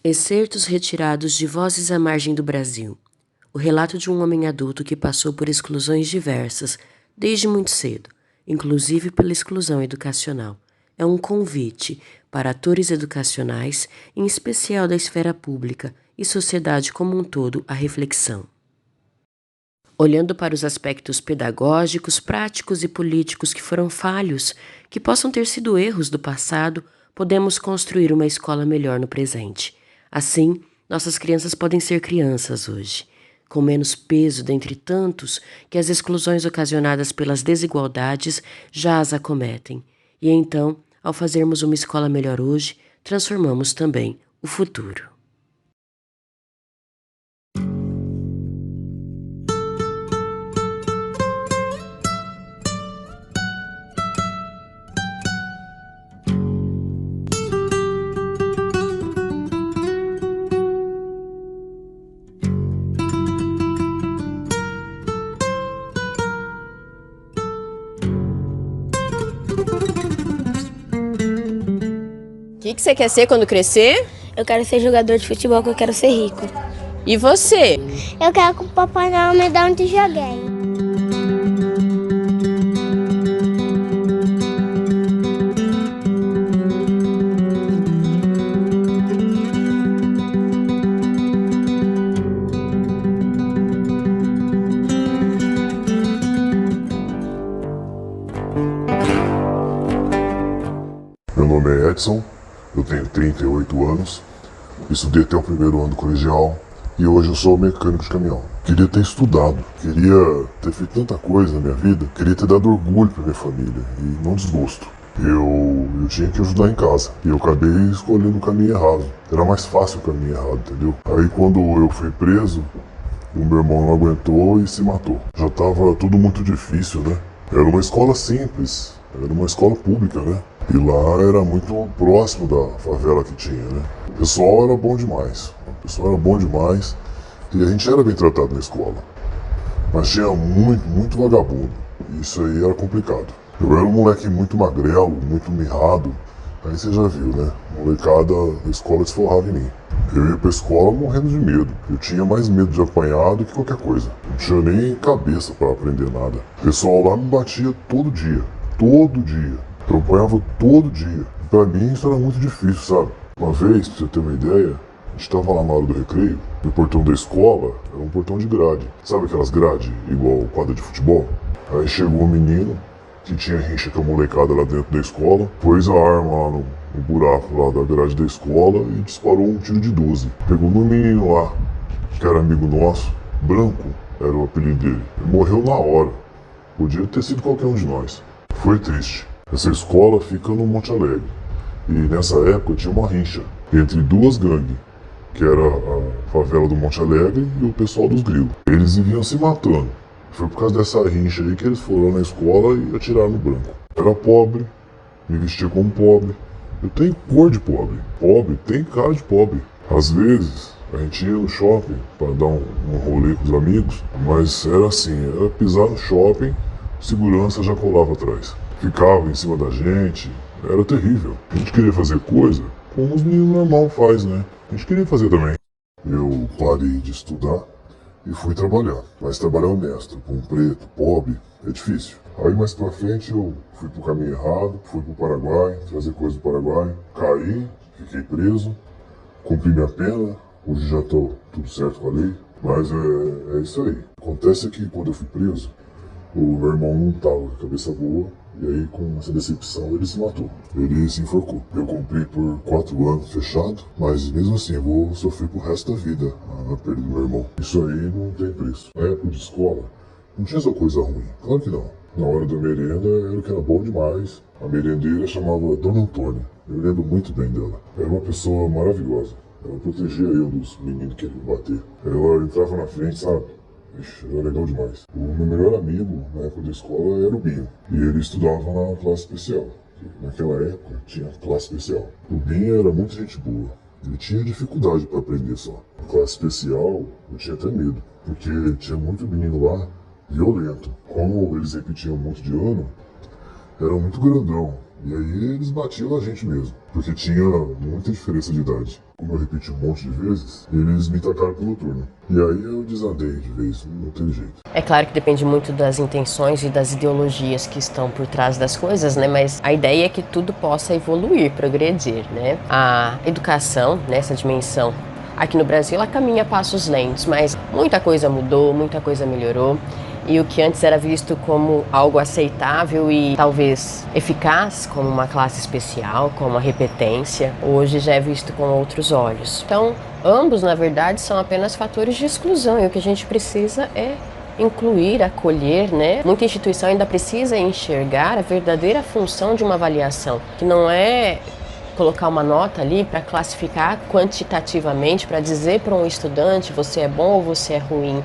Excertos retirados de Vozes à Margem do Brasil. O relato de um homem adulto que passou por exclusões diversas, desde muito cedo, inclusive pela exclusão educacional. É um convite para atores educacionais, em especial da esfera pública e sociedade como um todo, à reflexão. Olhando para os aspectos pedagógicos, práticos e políticos que foram falhos, que possam ter sido erros do passado, podemos construir uma escola melhor no presente. Assim, nossas crianças podem ser crianças hoje, com menos peso dentre tantos que as exclusões ocasionadas pelas desigualdades já as acometem. E então, ao fazermos uma escola melhor hoje, transformamos também o futuro. O que você quer ser quando crescer? Eu quero ser jogador de futebol, que eu quero ser rico. E você? Eu quero que o Papai Noel me dê um videogame. Meu nome é Edson, eu tenho 38 anos, estudei até o primeiro ano do colegial e hoje eu sou mecânico de caminhão. Queria ter estudado, queria ter feito tanta coisa na minha vida, queria ter dado orgulho para minha família e não desgosto. Eu tinha que ajudar em casa e eu acabei escolhendo o caminho errado. Era mais fácil o caminho errado, entendeu? Aí quando eu fui preso, o meu irmão não aguentou e se matou. Já tava tudo muito difícil, né? Era uma escola simples, era uma escola pública, né? E lá era muito próximo da favela que tinha, né? O pessoal era bom demais. E a gente era bem tratado na escola. Mas tinha muito vagabundo. E isso aí era complicado. Eu era um moleque muito magrelo, muito mirrado. Aí você já viu, né? A molecada da escola desforrava em mim. Eu ia pra escola morrendo de medo. Eu tinha mais medo de apanhar do que qualquer coisa. Não tinha nem cabeça pra aprender nada. O pessoal lá me batia todo dia. Todo dia. Eu apanhava todo dia. Pra mim isso era muito difícil, sabe? Uma vez, pra você ter uma ideia, a gente tava lá na hora do recreio, e o portão da escola era um portão de grade. Sabe aquelas grades igual quadra de futebol? Aí chegou um menino que tinha rincha com a molecada lá dentro da escola, pôs a arma lá no buraco lá da grade da escola e disparou um tiro de 12. Pegou no menino lá, que era amigo nosso, Branco era o apelido dele. Ele morreu na hora. Podia ter sido qualquer um de nós. Foi triste. Essa escola fica no Monte Alegre. E nessa época tinha uma rincha entre duas gangues, que era a favela do Monte Alegre e o pessoal dos Grilos. Eles viviam se matando. Foi por causa dessa rincha aí que eles foram na escola e atiraram no Branco. Era pobre, me vestia como pobre. Eu tenho cor de pobre. Pobre tem cara de pobre. Às vezes a gente ia no shopping para dar um rolê com os amigos, mas era assim, era pisar no shopping, segurança já colava atrás. Ficava em cima da gente, era terrível. A gente queria fazer coisa como os meninos normal faz, né? A gente queria fazer também. Eu parei de estudar e fui trabalhar. Mas trabalhar honesto, com um preto, pobre, é difícil. Aí mais pra frente eu fui pro caminho errado, fui pro Paraguai, trazer coisa do Paraguai. Caí, fiquei preso, cumpri minha pena, hoje já tô tudo certo com a lei. Mas é isso aí. Acontece que quando eu fui preso, o meu irmão não tava com a cabeça boa. E aí, com essa decepção, ele se matou. Ele se enforcou. Eu cumpri por 4 anos fechado, mas mesmo assim eu vou sofrer pro resto da vida a perda do meu irmão. Isso aí não tem preço. Na época de escola, não tinha essa coisa ruim. Claro que não. Na hora da merenda era o que era bom demais. A merendeira chamava Dona Antônia. Eu lembro muito bem dela. Era uma pessoa maravilhosa. Ela protegia eu dos meninos que queriam me bater. Ela entrava na frente, sabe? Ixi, era legal demais. O meu melhor amigo na época da escola era o Binho. E ele estudava na classe especial. Naquela época tinha classe especial. O Binho era muita gente boa. Ele tinha dificuldade para aprender só. Na classe especial eu tinha até medo. Porque tinha muito menino lá violento. Como eles repetiam um monte de ano, era muito grandão. E aí eles batiam a gente mesmo, porque tinha muita diferença de idade. Como eu repeti um monte de vezes, eles me tacaram pro noturno. E aí eu desandei de vez, não teve jeito. É claro que depende muito das intenções e das ideologias que estão por trás das coisas, né? Mas a ideia é que tudo possa evoluir, progredir, né? A educação, nessa dimensão, aqui no Brasil, ela caminha a passos lentos, mas muita coisa mudou, muita coisa melhorou. E o que antes era visto como algo aceitável e talvez eficaz, como uma classe especial, como a repetência, hoje já é visto com outros olhos. Então, ambos, na verdade, são apenas fatores de exclusão e o que a gente precisa é incluir, acolher, né? Muita instituição ainda precisa enxergar a verdadeira função de uma avaliação, que não é colocar uma nota ali para classificar quantitativamente, para dizer para um estudante você é bom ou você é ruim.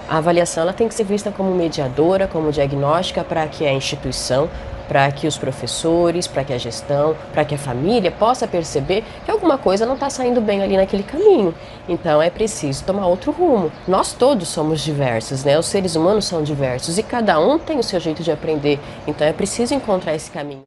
A avaliação ela tem que ser vista como mediadora, como diagnóstica para que a instituição, para que os professores, para que a gestão, para que a família possa perceber que alguma coisa não está saindo bem ali naquele caminho. Então é preciso tomar outro rumo. Nós todos somos diversos, né? Os seres humanos são diversos e cada um tem o seu jeito de aprender. Então é preciso encontrar esse caminho.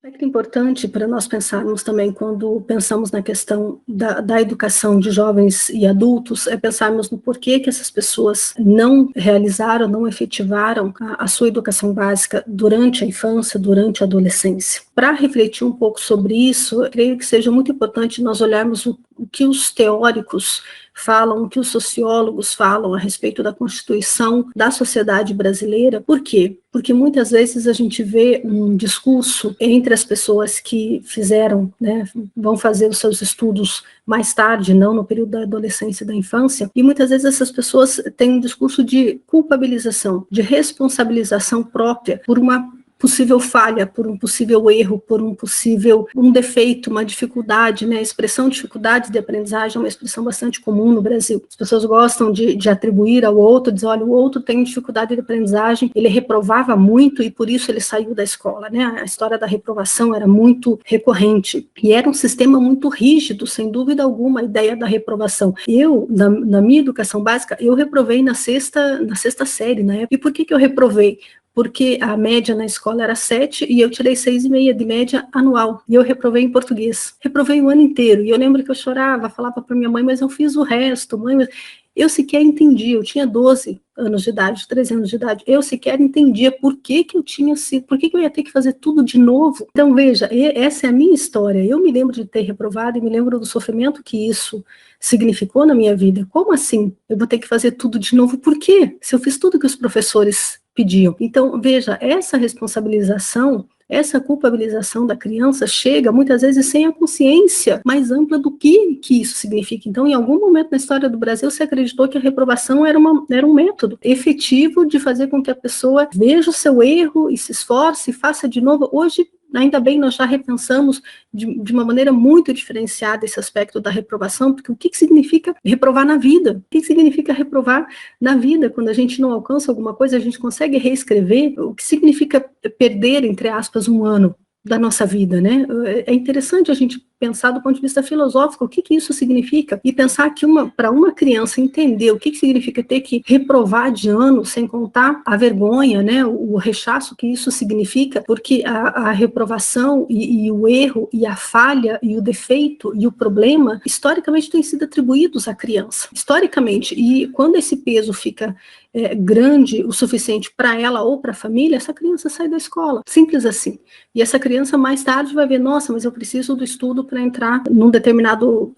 É importante para nós pensarmos também, quando pensamos na questão da educação de jovens e adultos, é pensarmos no porquê que essas pessoas não realizaram, não efetivaram a sua educação básica durante a infância, durante a adolescência. Para refletir um pouco sobre isso, eu creio que seja muito importante nós olharmos o que os teóricos falam, o que os sociólogos falam a respeito da constituição da sociedade brasileira. Por quê? Porque muitas vezes a gente vê um discurso entre as pessoas que fizeram, né, vão fazer os seus estudos mais tarde, não no período da adolescência e da infância, e muitas vezes essas pessoas têm um discurso de culpabilização, de responsabilização própria por uma possível falha, por um possível erro, por um defeito, uma dificuldade, né? A expressão dificuldade de aprendizagem é uma expressão bastante comum no Brasil. As pessoas gostam de atribuir ao outro, dizer, olha, o outro tem dificuldade de aprendizagem, ele reprovava muito e por isso ele saiu da escola, né? A história da reprovação era muito recorrente e era um sistema muito rígido, sem dúvida alguma, a ideia da reprovação. Eu, na minha educação básica, eu reprovei na sexta série, na época. E por que eu reprovei? Porque a média na escola era 7 e eu tirei 6,5 de média anual. E eu reprovei em português. Reprovei o ano inteiro. E eu lembro que eu chorava, falava para minha mãe, mas eu fiz o resto, mãe. Mas... Eu sequer entendia, eu tinha 12 anos de idade, 13 anos de idade, eu sequer entendia por que eu tinha sido, por que eu ia ter que fazer tudo de novo. Então, veja, essa é a minha história. Eu me lembro de ter reprovado e me lembro do sofrimento que isso significou na minha vida. Como assim? Eu vou ter que fazer tudo de novo? Por quê? Se eu fiz tudo que os professores pediam. Então, veja, essa responsabilização, essa culpabilização da criança chega muitas vezes sem a consciência mais ampla do que isso significa. Então, em algum momento na história do Brasil, se acreditou que a reprovação era um método efetivo de fazer com que a pessoa veja o seu erro e se esforce e faça de novo. Hoje, ainda bem, nós já repensamos de uma maneira muito diferenciada esse aspecto da reprovação, porque o que significa reprovar na vida? O que significa reprovar na vida? Quando a gente não alcança alguma coisa, a gente consegue reescrever. O que significa perder, entre aspas, um ano da nossa vida, né? É interessante a gente pensar do ponto de vista filosófico o que isso significa e pensar que para uma criança entender o que significa ter que reprovar de ano, sem contar a vergonha, né, o rechaço que isso significa, porque a reprovação e o erro e a falha e o defeito e o problema historicamente têm sido atribuídos à criança, historicamente, e quando esse peso fica grande o suficiente para ela ou para a família, essa criança sai da escola, simples assim. E essa criança mais tarde vai ver, nossa, mas eu preciso do estudo para entrar num determinado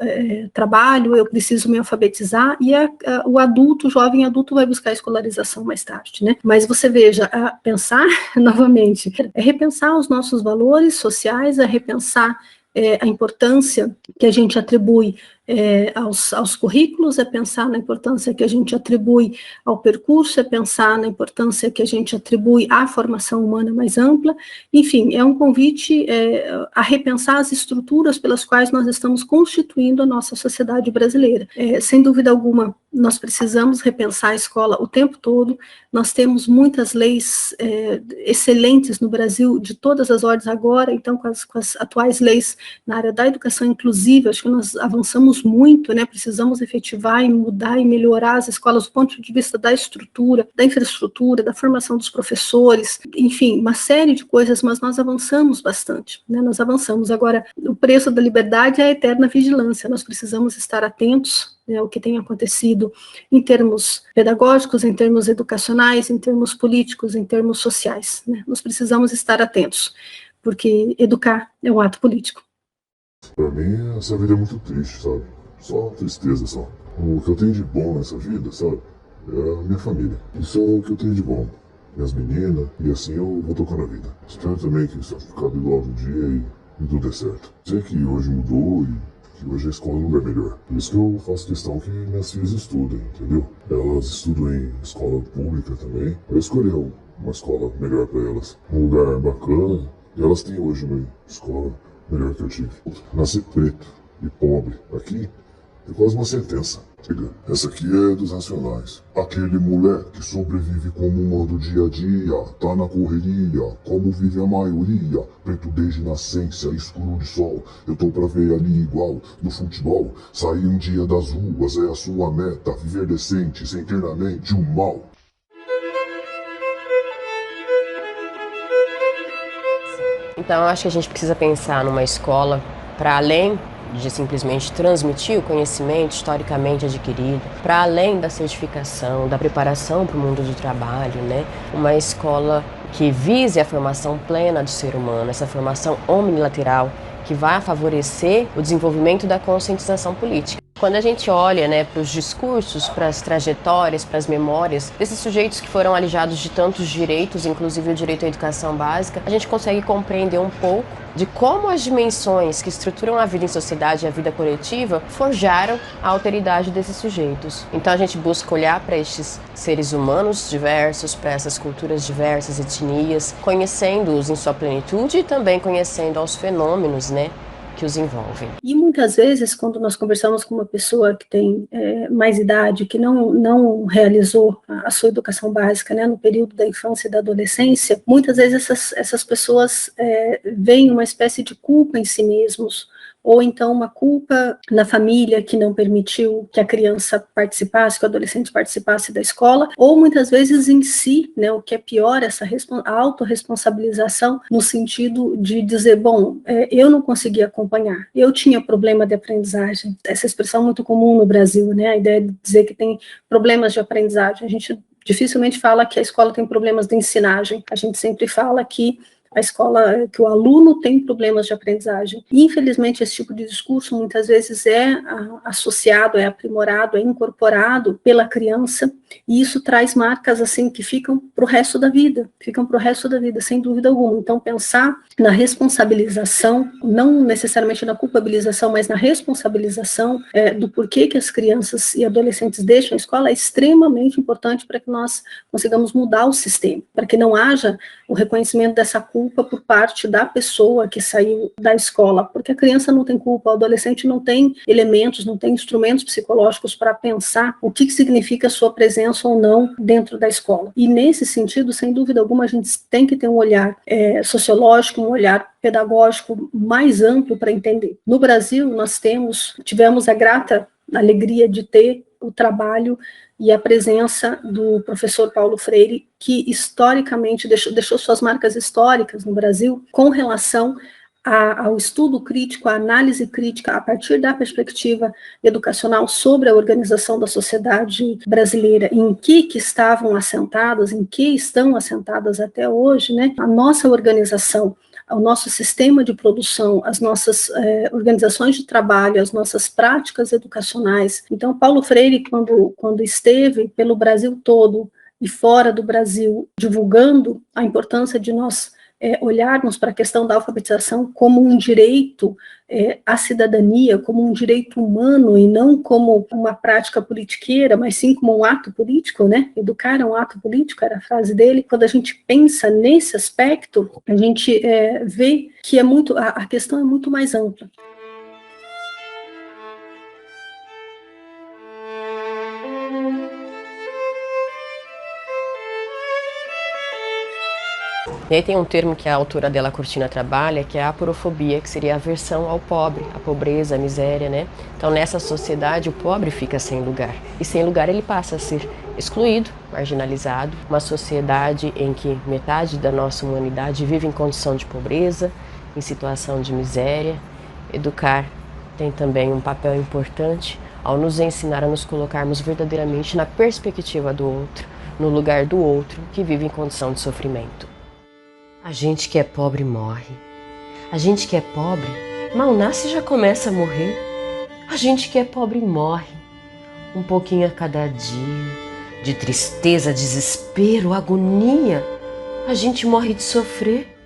trabalho, eu preciso me alfabetizar, e o adulto, o jovem adulto vai buscar a escolarização mais tarde, né? Mas você veja, pensar novamente, é repensar os nossos valores sociais, é repensar a importância que a gente atribui aos currículos, é pensar na importância que a gente atribui ao percurso, é pensar na importância que a gente atribui à formação humana mais ampla. Enfim, é um convite a repensar as estruturas pelas quais nós estamos constituindo a nossa sociedade brasileira. Sem dúvida alguma, nós precisamos repensar a escola o tempo todo. Nós temos muitas leis excelentes no Brasil, de todas as ordens agora, então com as atuais leis na área da educação inclusiva, acho que nós avançamos muito, né? Precisamos efetivar e mudar e melhorar as escolas do ponto de vista da estrutura, da infraestrutura, da formação dos professores, enfim, uma série de coisas, mas nós avançamos bastante, né? Nós avançamos. Agora, o preço da liberdade é a eterna vigilância, nós precisamos estar atentos, né, o que tem acontecido em termos pedagógicos, em termos educacionais, em termos políticos, em termos sociais, né? Nós precisamos estar atentos, porque educar é um ato político. Pra mim, essa vida é muito triste, sabe? Só tristeza, só. O que eu tenho de bom nessa vida, sabe? É a minha família. Isso é o que eu tenho de bom. Minhas meninas, e assim eu vou tocando a vida. Espero também que isso acabe logo um dia e tudo dê certo. Sei que hoje mudou e que hoje a escola não é melhor. Por isso que eu faço questão que minhas filhas estudem, entendeu? Elas estudam em escola pública também. Eu escolhi uma escola melhor para elas. Um lugar bacana. E elas têm hoje uma escola melhor que eu tive. Nascer preto e pobre aqui é quase uma sentença. Essa aqui é dos Racionais. Aquele moleque que sobrevive como um do dia a dia, tá na correria, como vive a maioria. Preto desde nascença, escuro de sol. Eu tô pra ver ali igual no futebol. Sair um dia das ruas é a sua meta. Viver decente, sem ter na mente o mal. Então, eu acho que a gente precisa pensar numa escola para além de simplesmente transmitir o conhecimento historicamente adquirido, para além da certificação, da preparação para o mundo do trabalho, né? Uma escola que vise a formação plena do ser humano, essa formação omnilateral que vai favorecer o desenvolvimento da conscientização política. Quando a gente olha, né, para os discursos, para as trajetórias, para as memórias desses sujeitos que foram alijados de tantos direitos, inclusive o direito à educação básica, a gente consegue compreender um pouco de como as dimensões que estruturam a vida em sociedade e a vida coletiva forjaram a alteridade desses sujeitos. Então a gente busca olhar para estes seres humanos diversos, para essas culturas diversas, etnias, conhecendo-os em sua plenitude e também conhecendo aos fenômenos, né, que os envolvem. E muitas vezes, quando nós conversamos com uma pessoa que tem mais idade, que não realizou a sua educação básica, né, no período da infância e da adolescência, muitas vezes essas pessoas veem uma espécie de culpa em si mesmos, ou então uma culpa na família que não permitiu que a criança participasse, que o adolescente participasse da escola, ou muitas vezes em si, né, o que é pior, essa autorresponsabilização, no sentido de dizer, bom, eu não consegui acompanhar, eu tinha problema de aprendizagem, essa expressão é muito comum no Brasil, né, a ideia de dizer que tem problemas de aprendizagem, a gente dificilmente fala que a escola tem problemas de ensinagem, a gente sempre fala que a escola, que o aluno tem problemas de aprendizagem. E, infelizmente, esse tipo de discurso muitas vezes é associado, é aprimorado, é incorporado pela criança, e isso traz marcas assim que ficam para o resto da vida, sem dúvida alguma. Então, pensar na responsabilização, não necessariamente na culpabilização, mas na responsabilização do porquê que as crianças e adolescentes deixam a escola é extremamente importante para que nós consigamos mudar o sistema, para que não haja o reconhecimento dessa culpa por parte da pessoa que saiu da escola, porque a criança não tem culpa, o adolescente não tem elementos, não tem instrumentos psicológicos para pensar o que significa a sua presença ou não dentro da escola. E nesse sentido, sem dúvida alguma, a gente tem que ter um olhar sociológico, um olhar pedagógico mais amplo para entender. No Brasil, nós tivemos a grata alegria de ter o trabalho e a presença do professor Paulo Freire, que historicamente deixou suas marcas históricas no Brasil com relação ao estudo crítico, à análise crítica a partir da perspectiva educacional sobre a organização da sociedade brasileira, em que estavam assentadas, em que estão assentadas até hoje, né? A nossa organização, o nosso sistema de produção, as nossas organizações de trabalho, as nossas práticas educacionais. Então, Paulo Freire, quando esteve pelo Brasil todo e fora do Brasil, divulgando a importância de nós olharmos para a questão da alfabetização como um direito à cidadania, como um direito humano e não como uma prática politiqueira, mas sim como um ato político, né? Educar é um ato político, era a frase dele. Quando a gente pensa nesse aspecto, a gente vê que a questão é muito mais ampla. E aí tem um termo que a autora dela, Cortina, trabalha, que é a aporofobia, que seria a aversão ao pobre, a pobreza, a miséria, né? Então nessa sociedade o pobre fica sem lugar, e sem lugar ele passa a ser excluído, marginalizado. Uma sociedade em que metade da nossa humanidade vive em condição de pobreza, em situação de miséria. Educar tem também um papel importante ao nos ensinar a nos colocarmos verdadeiramente na perspectiva do outro, no lugar do outro que vive em condição de sofrimento. A gente que é pobre morre. A gente que é pobre mal nasce e já começa a morrer. A gente que é pobre morre, um pouquinho a cada dia, de tristeza, desespero, agonia. A gente morre de sofrer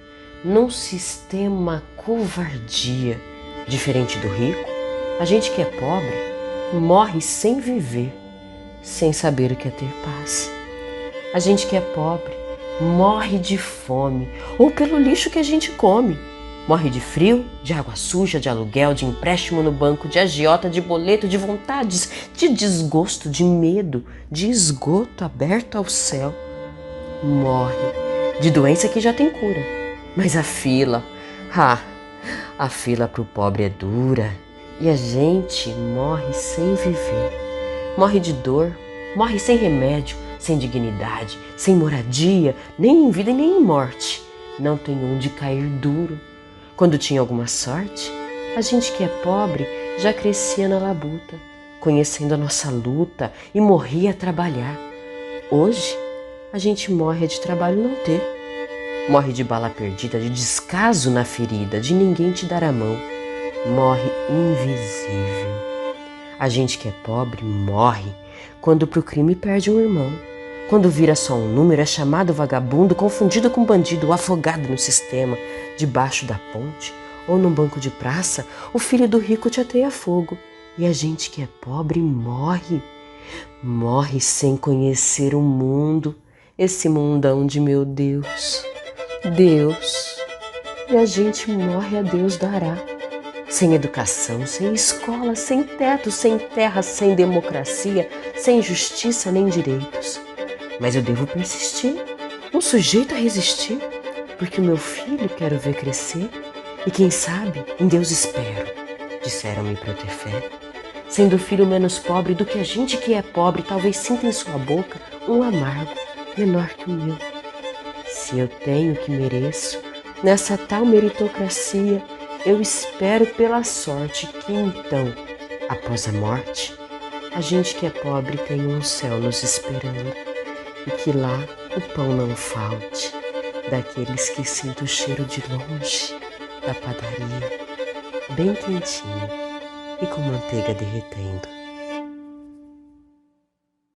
num sistema covardia. Diferente do rico, a gente que é pobre morre sem viver, sem saber o que é ter paz. A gente que é pobre morre de fome ou pelo lixo que a gente come. Morre de frio, de água suja, de aluguel, de empréstimo no banco, de agiota, de boleto, de vontades, de desgosto, de medo, de esgoto aberto ao céu. Morre de doença que já tem cura, mas a fila pro pobre é dura e a gente morre sem viver. Morre de dor, morre sem remédio, sem dignidade, sem moradia, nem em vida e nem em morte. Não tem onde cair duro. Quando tinha alguma sorte, a gente que é pobre já crescia na labuta, conhecendo a nossa luta e morria a trabalhar. Hoje, a gente morre de trabalho não ter. Morre de bala perdida, de descaso na ferida, de ninguém te dar a mão. Morre invisível. A gente que é pobre morre quando pro crime perde um irmão. Quando vira só um número, é chamado vagabundo, confundido com bandido, afogado no sistema, debaixo da ponte ou num banco de praça, o filho do rico te ateia fogo. E a gente que é pobre morre. Morre sem conhecer o mundo, esse mundão de meu Deus. Deus. E a gente morre a Deus dará. Sem educação, sem escola, sem teto, sem terra, sem democracia, sem justiça nem direitos. Mas eu devo persistir, um sujeito a resistir, porque o meu filho quero ver crescer, e quem sabe, em Deus espero, disseram-me pra eu ter fé. Sendo o filho menos pobre do que a gente que é pobre, talvez sinta em sua boca um amargo menor que o meu. Se eu tenho o que mereço, nessa tal meritocracia, eu espero pela sorte que então, após a morte, a gente que é pobre tenha um céu nos esperando e que lá o pão não falte, daqueles que sinto o cheiro de longe da padaria, bem quentinho e com manteiga derretendo.